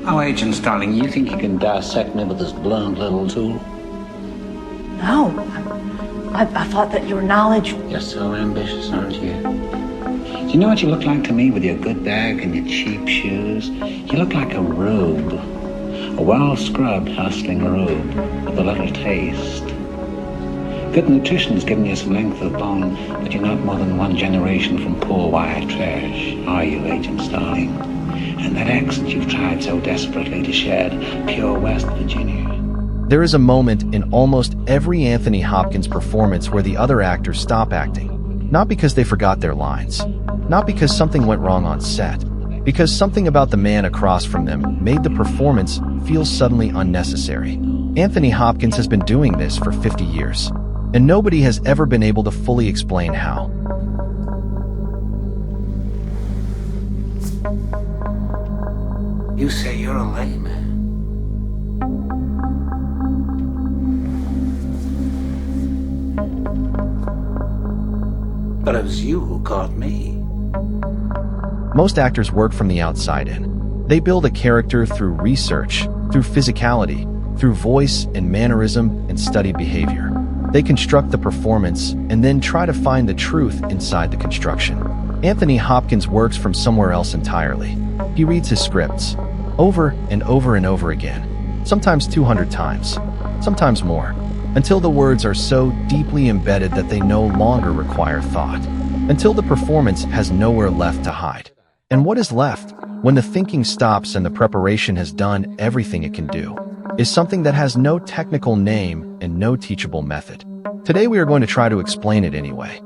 Oh, Agent darling, you think you can dissect me with this blunt little tool? No. I thought that your knowledge... You're so ambitious, aren't you? Do you know what you look like to me with your good bag and your cheap shoes? You look like a rube. A well-scrubbed, hustling rube with a little taste. Good nutrition has given you some length of bone, but you're not more than one generation from poor white trash, are you, Agent Starling? And that accent you've tried so desperately to shed, pure West Virginia. There is a moment in almost every Anthony Hopkins performance where the other actors stop acting. Not because they forgot their lines. Not because something went wrong on set. Because something about the man across from them made the performance feel suddenly unnecessary. Anthony Hopkins has been doing this for 50 years. And nobody has ever been able to fully explain how. You say you're a layman. But it was you who caught me. Most actors work from the outside in. They build a character through research, through physicality, through voice and mannerism and studied behavior. They construct the performance and then try to find the truth inside the construction. Anthony Hopkins works from somewhere else entirely. He reads his scripts over and over and over again, sometimes 200 times, sometimes more, until the words are so deeply embedded that they no longer require thought, until the performance has nowhere left to hide. And what is left, when the thinking stops and the preparation has done everything it can do, is something that has no technical name and no teachable method. Today we are going to try to explain it anyway.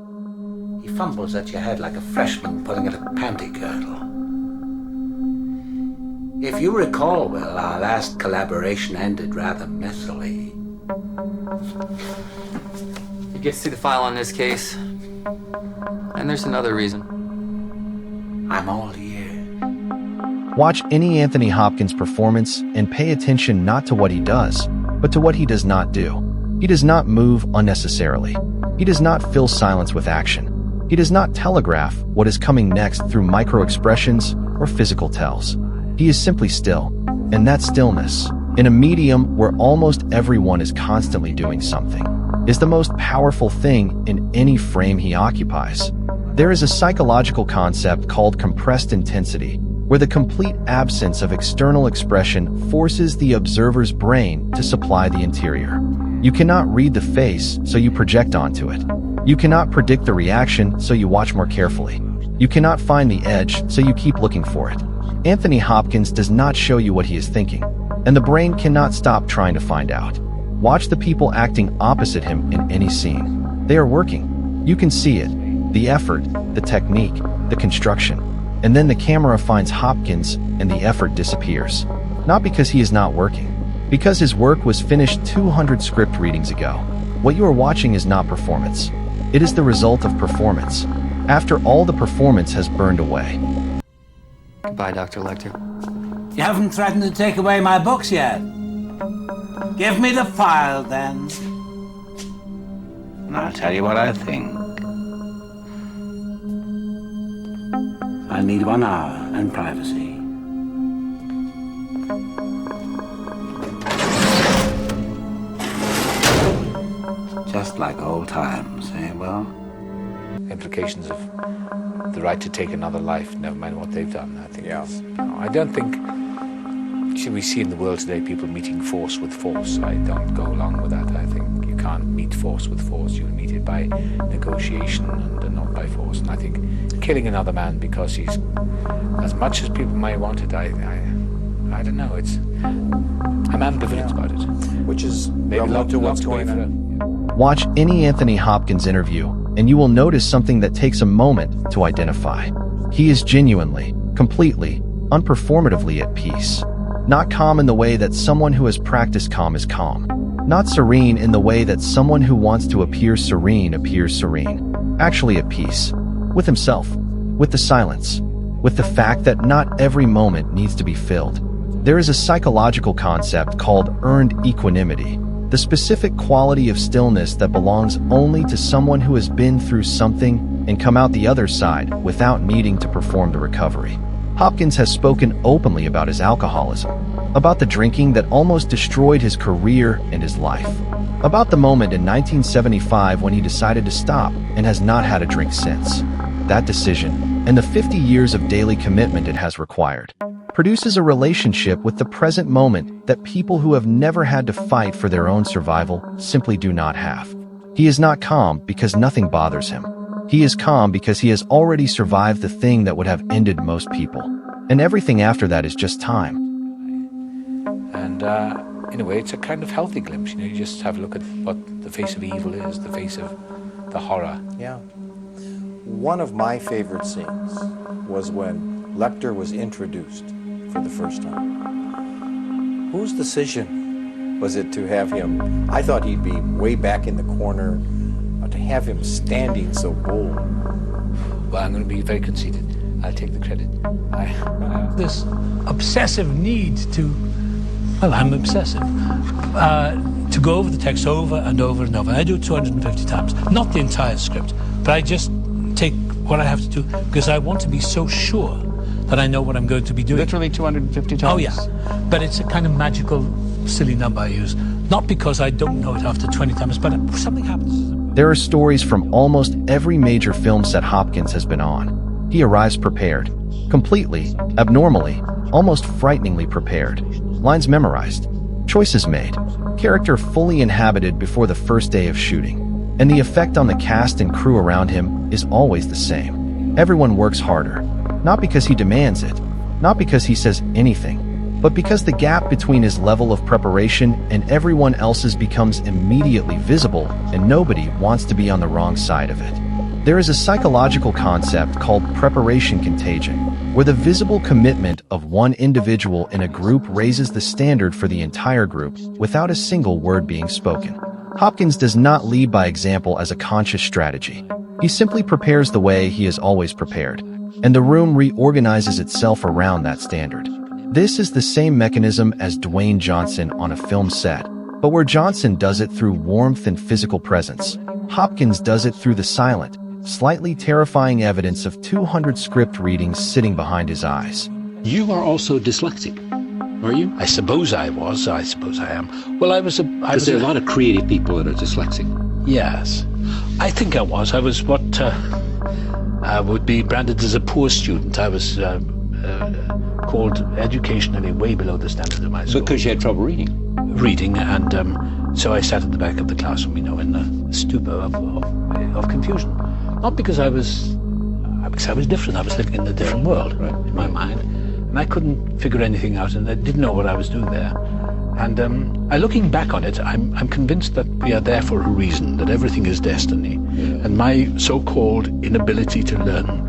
He fumbles at your head like a freshman pulling at a panty girdle. If you recall well, our last collaboration ended rather messily. You get to see the file on this case. And there's another reason. I'm all ears. Watch any Anthony Hopkins performance and pay attention not to what he does, but to what he does not do. He does not move unnecessarily. He does not fill silence with action. He does not telegraph what is coming next through micro-expressions or physical tells. He is simply still, and that stillness, in a medium where almost everyone is constantly doing something, is the most powerful thing in any frame he occupies. There is a psychological concept called compressed intensity, where the complete absence of external expression forces the observer's brain to supply the interior. You cannot read the face, so you project onto it. You cannot predict the reaction, so you watch more carefully. You cannot find the edge, so you keep looking for it. Anthony Hopkins does not show you what he is thinking, and the brain cannot stop trying to find out. Watch the people acting opposite him in any scene. They are working. You can see it. The effort, the technique, the construction. And then the camera finds Hopkins and the effort disappears. Not because he is not working. Because his work was finished 200 script readings ago. What you are watching is not performance. It is the result of performance. After all the performance has burned away. Goodbye, Dr. Lecter. You haven't threatened to take away my books yet. Give me the file, then. And I'll tell you what I think. I need 1 hour and privacy. Just like old times, eh, well? Implications of the right to take another life, never mind what they've done. I think, I don't think, we see in the world today people meeting force with force. I don't go along with that. I think you can't meet force with force. You meet it by negotiation and not by force. And I think killing another man because he's, as much as people might want it, I don't know. I'm ambivalent about it. Which is maybe not to what's going on. Watch any Anthony Hopkins interview, and you will notice something that takes a moment to identify. He is genuinely, completely, unperformatively at peace. Not calm in the way that someone who has practiced calm is calm. Not serene in the way that someone who wants to appear serene appears serene. Actually at peace. With himself. With the silence. With the fact that not every moment needs to be filled. There is a psychological concept called earned equanimity. the specific quality of stillness that belongs only to someone who has been through something and come out the other side without needing to perform the recovery. Hopkins has spoken openly about his alcoholism, about the drinking that almost destroyed his career and his life, about the moment in 1975 when he decided to stop and has not had a drink since. That decision, and the 50 years of daily commitment it has required, produces a relationship with the present moment that people who have never had to fight for their own survival simply do not have. He is not calm because nothing bothers him. He is calm because he has already survived the thing that would have ended most people. And everything after that is just time. And in a way, it's a kind of healthy glimpse. You just have a look at what the face of evil is, the face of the horror. Yeah. One of my favorite scenes was when Lecter was introduced for the first time. Whose decision was it to have him? I thought he'd be way back in the corner, but to have him standing so bold. Well, I'm going to be very conceited. I'll take the credit. This obsessive need to, well, I'm obsessive, to go over the text over and over and over. I do it 250 times, not the entire script, but I just take what I have to do because I want to be so sure that I know what I'm going to be doing. Literally 250 times? Oh, yeah. But it's a kind of magical, silly number I use. Not because I don't know it after 20 times, but something happens. There are stories from almost every major film set Hopkins has been on. He arrives prepared, completely, abnormally, almost frighteningly prepared. Lines memorized, choices made, character fully inhabited before the first day of shooting. And the effect on the cast and crew around him is always the same. Everyone works harder, not because he demands it, not because he says anything, but because the gap between his level of preparation and everyone else's becomes immediately visible and nobody wants to be on the wrong side of it. There is a psychological concept called preparation contagion, where the visible commitment of one individual in a group raises the standard for the entire group without a single word being spoken. Hopkins does not lead by example as a conscious strategy. He simply prepares the way he has always prepared, and the room reorganizes itself around that standard. This is the same mechanism as Dwayne Johnson on a film set, but where Johnson does it through warmth and physical presence, Hopkins does it through the silent, slightly terrifying evidence of 200 script readings sitting behind his eyes. You are also dyslexic, are you? I suppose I was. I suppose I am. Well, Because there are a lot of creative people that are dyslexic. Yes. I think I was. I was what would be branded as a poor student. I was called educationally way below the standard of my school. Because you had trouble reading. Reading, and so I sat at the back of the classroom, in a stupor of confusion. Not because I was different. I was living in a different world, right, in my mind. And I couldn't figure anything out, and I didn't know what I was doing there. And looking back on it, I'm convinced that we are there for a reason, that everything is destiny. Yeah. And my so-called inability to learn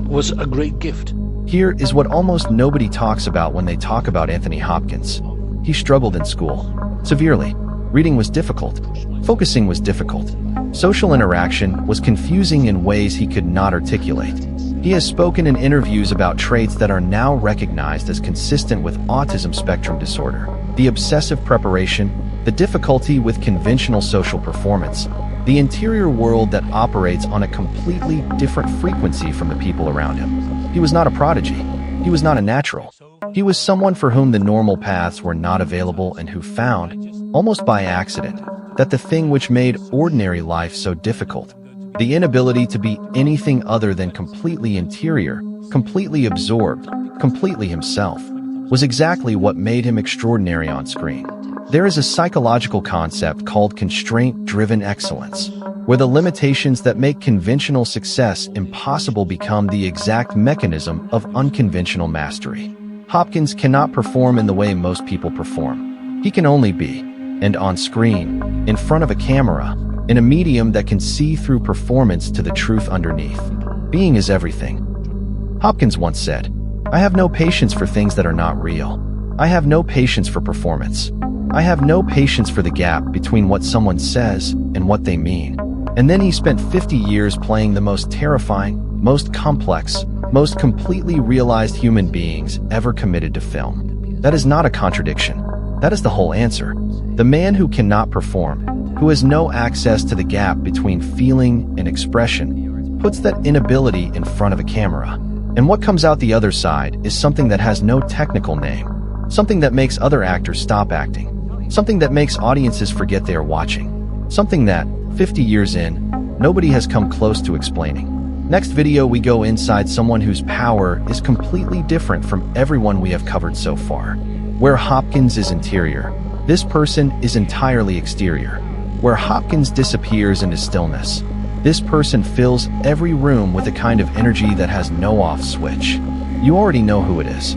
was a great gift. Here is what almost nobody talks about when they talk about Anthony Hopkins. He struggled in school, severely. Reading was difficult. Focusing was difficult. Social interaction was confusing in ways he could not articulate. He has spoken in interviews about traits that are now recognized as consistent with autism spectrum disorder: the obsessive preparation, the difficulty with conventional social performance, the interior world that operates on a completely different frequency from the people around him. He was not a prodigy. He was not a natural. He was someone for whom the normal paths were not available and who found, almost by accident, that the thing which made ordinary life so difficult, the inability to be anything other than completely interior, completely absorbed, completely himself, was exactly what made him extraordinary on screen. There is a psychological concept called Constraint Driven Excellence, where the limitations that make conventional success impossible become the exact mechanism of unconventional mastery. Hopkins cannot perform in the way most people perform. He can only be, and on screen, in front of a camera, in a medium that can see through performance to the truth underneath. Being is everything. Hopkins once said, "I have no patience for things that are not real. I have no patience for performance. I have no patience for the gap between what someone says and what they mean." And then he spent 50 years playing the most terrifying, most complex, most completely realized human beings ever committed to film. That is not a contradiction. That is the whole answer. The man who cannot perform, who has no access to the gap between feeling and expression, puts that inability in front of a camera. And what comes out the other side is something that has no technical name, something that makes other actors stop acting, something that makes audiences forget they are watching, something that, 50 years in, nobody has come close to explaining. Next video we go inside someone whose power is completely different from everyone we have covered so far. Where Hopkins is interior, this person is entirely exterior. Where Hopkins disappears into stillness, this person fills every room with a kind of energy that has no off switch. You already know who it is.